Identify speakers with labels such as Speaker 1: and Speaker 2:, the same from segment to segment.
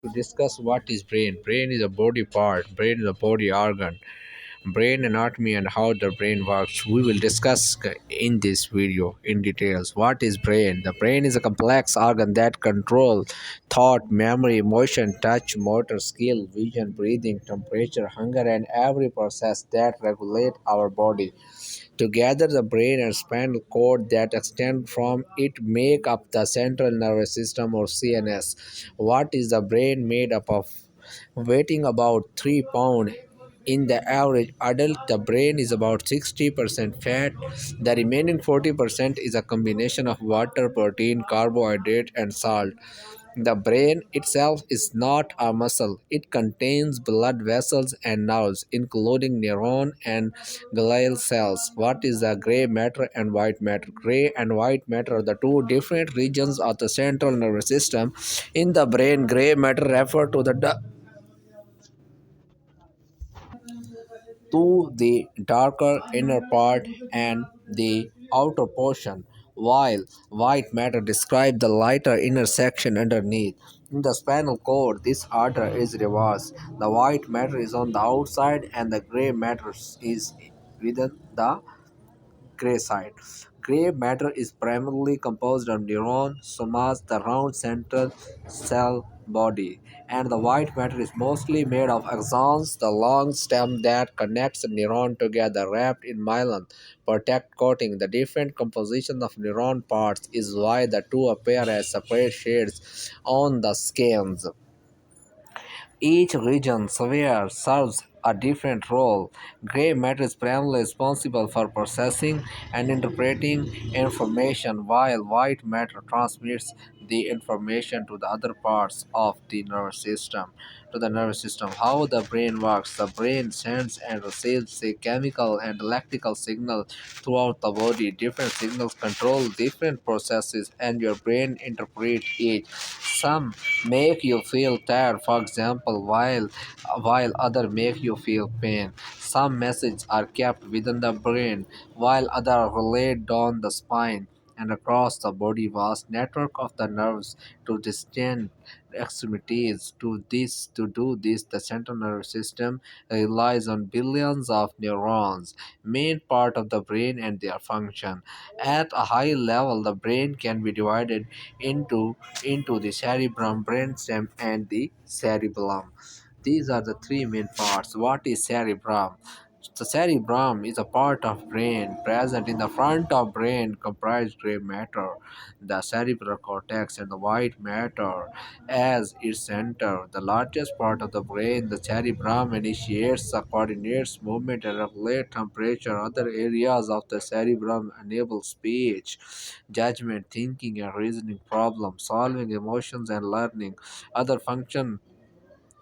Speaker 1: to discuss what is brain. Brain is a body part, brain is a body organ, brain anatomy and how the brain works. We will discuss in this video in details. What is brain? The brain is a complex organ that controls thought, memory, emotion, touch, motor skill, vision, breathing, temperature, hunger, and every process that regulate our body. Together, the brain and spinal cord that extend from it make up the central nervous system or CNS. What is the brain made up of? Weighing about 3 pounds. In the average adult, the brain is about 60% fat. The remaining 40% is a combination of water, protein, carbohydrate, and salt. The brain itself is not a muscle. It contains blood vessels and nerves, including neuron and glial cells. What is the gray matter and white matter? Gray and white matter are the two different regions of the central nervous system. In the brain, gray matter refer to the darker inner part and the outer portion, while white matter describes the lighter inner section underneath. In the spinal cord, this order is reversed. The white matter is on the outside and the gray matter is within the gray side. Gray matter is primarily composed of neurons, somas, the round central cell body, and the white matter is mostly made of axons, the long stem that connects the neuron together, wrapped in myelin protect coating. The different composition of neuron parts is why the two appear as separate shades on the scans. Each region sphere serves a different role. Gray matter is primarily responsible for processing and interpreting information, while white matter transmits the information to the other parts of the nervous system. To the nervous system, how the brain works. The brain sends and receives a chemical and electrical signal throughout the body. Different signals control different processes, and your brain interprets each. Some make you feel tired, for example, while other make you feel pain. Some messages are kept within the brain, while others are relayed down the spine and across the body. Vast network of the nerves to distant extremities. To do this, the central nervous system relies on billions of neurons, main part of the brain and their function. At a high level, the brain can be divided into the cerebrum, brainstem, and the cerebellum. These are the three main parts. What is cerebrum? The cerebrum is a part of brain present in the front of brain, comprised gray matter, the cerebral cortex, and the white matter as its center. The largest part of the brain, the cerebrum, initiates, coordinates movement, and regulates temperature. Other areas of the cerebrum enable speech, judgment, thinking, and reasoning, problem solving, emotions, and learning. Other functions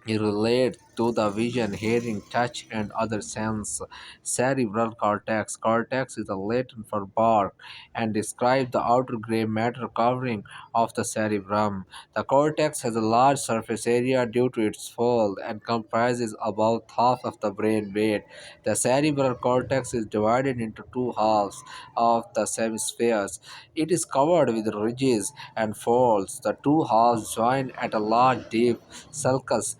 Speaker 1: relate to the vision, hearing, touch, and other sense. Cerebral cortex. Cortex is a Latin for bark and describes the outer gray matter covering of the cerebrum. The cortex has a large surface area due to its fold and comprises about half of the brain weight. The cerebral cortex is divided into two halves of the hemispheres. It is covered with ridges and folds. The two halves join at a large deep sulcus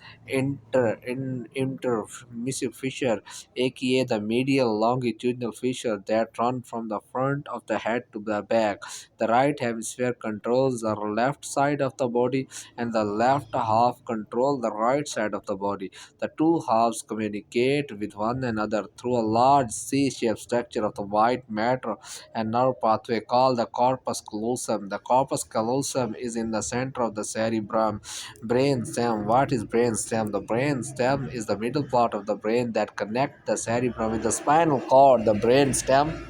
Speaker 1: intermissive fissure, aka the medial longitudinal fissure that run from the front of the head to the back. The right hemisphere controls the left side of the body, and the left half controls the right side of the body. The two halves communicate with one another through a large C-shaped structure of the white matter and nerve pathway called the corpus callosum. The corpus callosum is in the center of the cerebrum. Brain stem. What is brain stem? The brain stem is the middle part of the brain that connects the cerebrum with the spinal cord. The brain stem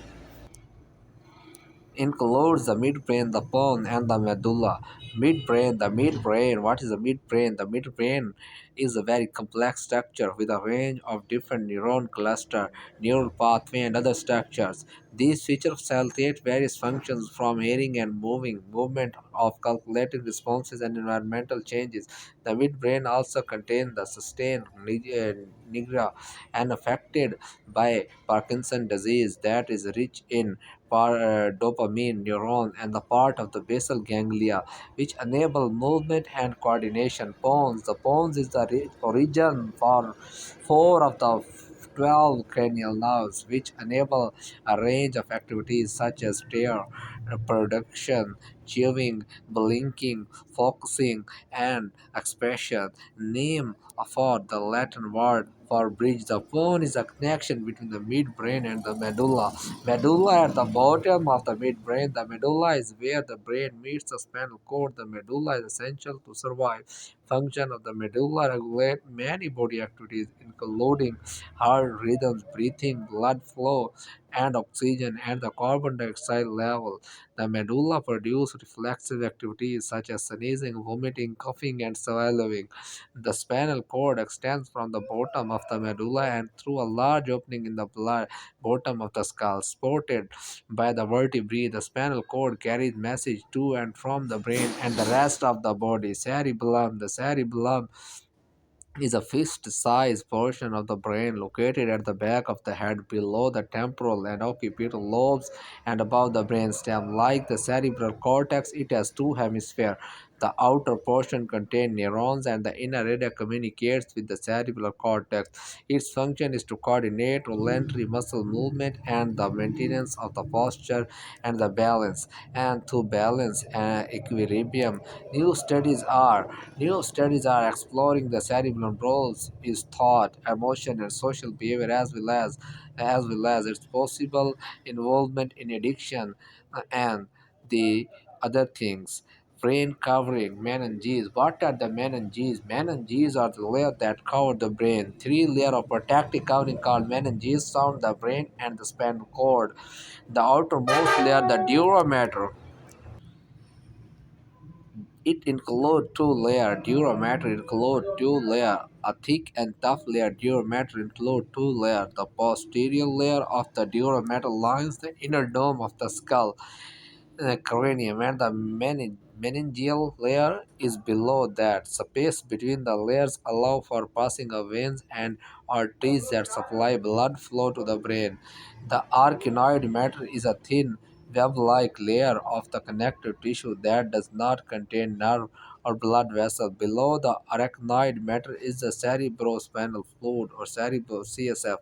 Speaker 1: includes the midbrain, the bone, and the medulla. The midbrain. What is the midbrain? The midbrain is a very complex structure with a range of different neuron cluster, neural pathway, and other structures. These features facilitate various functions from hearing and movement of calculating responses and environmental changes. The midbrain also contains the sustained nigra and affected by Parkinson disease that is rich in dopamine neuron and the part of the basal ganglia which enable movement and coordination. Pons. The pons is the origin for four of the 12 cranial nerves, which enable a range of activities such as tear, production, chewing, blinking, focusing, and expression. Name for the Latin word for bridge. The bone is a connection between the midbrain and the medulla. Medulla at the bottom of the midbrain. The medulla is where the brain meets the spinal cord. The medulla is essential to survive. Function of the medulla regulate many body activities, including heart rhythms, breathing, blood flow, and oxygen and the carbon dioxide level. The medulla produces reflexive activities such as sneezing, vomiting, coughing, and swallowing. The spinal cord extends from the bottom of the medulla and through a large opening in the blood bottom of the skull. Supported by the vertebrae, the spinal cord carries message to and from the brain and the rest of the body. Cerebellum. The cerebellum is a fist-sized portion of the brain located at the back of the head below the temporal and occipital lobes and above the brainstem. Like the cerebral cortex, it has two hemispheres. The outer portion contains neurons and the inner area communicates with the cerebral cortex. Its function is to coordinate voluntary muscle movement and the maintenance of the posture and the balance. And to balance equilibrium, new studies are New studies are exploring the cerebral roles is thought, emotion, and social behavior as well as its possible involvement in addiction and the other things. Brain covering meninges. What are the meninges? Meninges are the layer that cover the brain. Three layer of protective covering called meninges surround the brain and the spinal cord. The outermost layer, the dura mater, it includes two layers. Dura matter includes two layers. A thick and tough layer. Dura matter includes two layers. The posterior layer of the dura matter lines the inner dome of the skull cranium, and the meningeal layer is below that. Space between the layers allow for passing of veins and arteries that supply blood flow to the brain. The arachnoid matter is a thin web-like layer of the connective tissue that does not contain nerve or blood vessel. Below the arachnoid matter is the cerebrospinal fluid or cerebral CSF.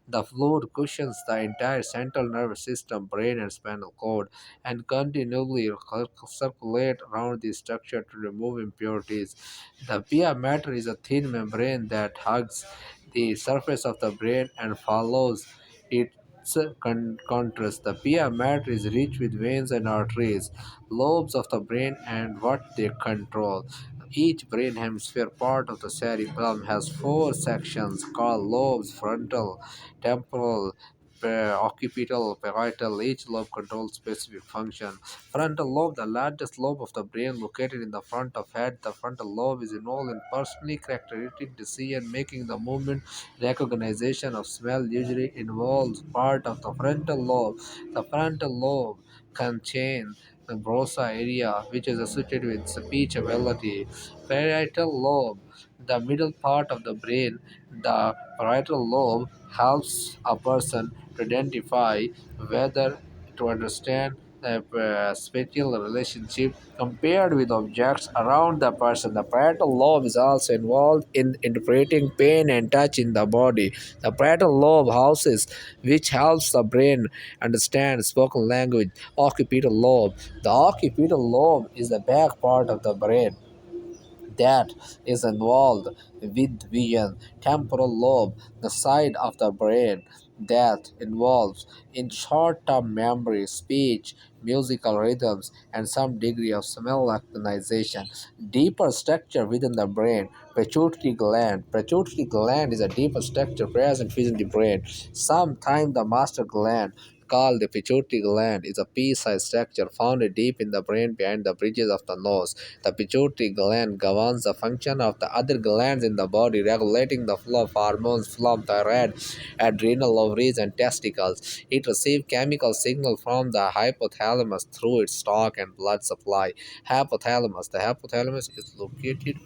Speaker 1: The fluid cushions the entire central nervous system, brain, and spinal cord and continually circulate around the structure to remove impurities. The pia mater is a thin membrane that hugs the surface of the brain and follows its contrast. The pia mater is rich with veins and arteries, lobes of the brain, and what they control. Each brain hemisphere part of the cerebellum has four sections called lobes: frontal, temporal, occipital, parietal. Each lobe controls specific function. Frontal lobe, the largest lobe of the brain located in the front of head. The frontal lobe is involved in personally characteristic decision making. The movement recognition of smell usually involves part of the frontal lobe. The frontal lobe contains the brosa area, which is associated with speech ability. Parietal lobe, the middle part of the brain. The parietal lobe helps a person to identify whether to understand the spatial relationship compared with objects around the person. The parietal lobe is also involved in interpreting pain and touch in the body. The parietal lobe houses which helps the brain understand spoken language. Occipital lobe. The occipital lobe is the back part of the brain that is involved with vision. Temporal lobe, the side of the brain that involves in short-term memory, speech, musical rhythms, and some degree of smell recognition. Deeper structure within the brain, pituitary gland. Pituitary gland is a deeper structure present within the brain. Sometimes the master gland called the pituitary gland is a pea-sized structure found deep in the brain behind the bridges of the nose. The pituitary gland governs the function of the other glands in the body, regulating the flow of hormones from thyroid, adrenal, ovaries, and testicles. It receives chemical signal from the hypothalamus through its stalk and blood supply. Hypothalamus. The hypothalamus is located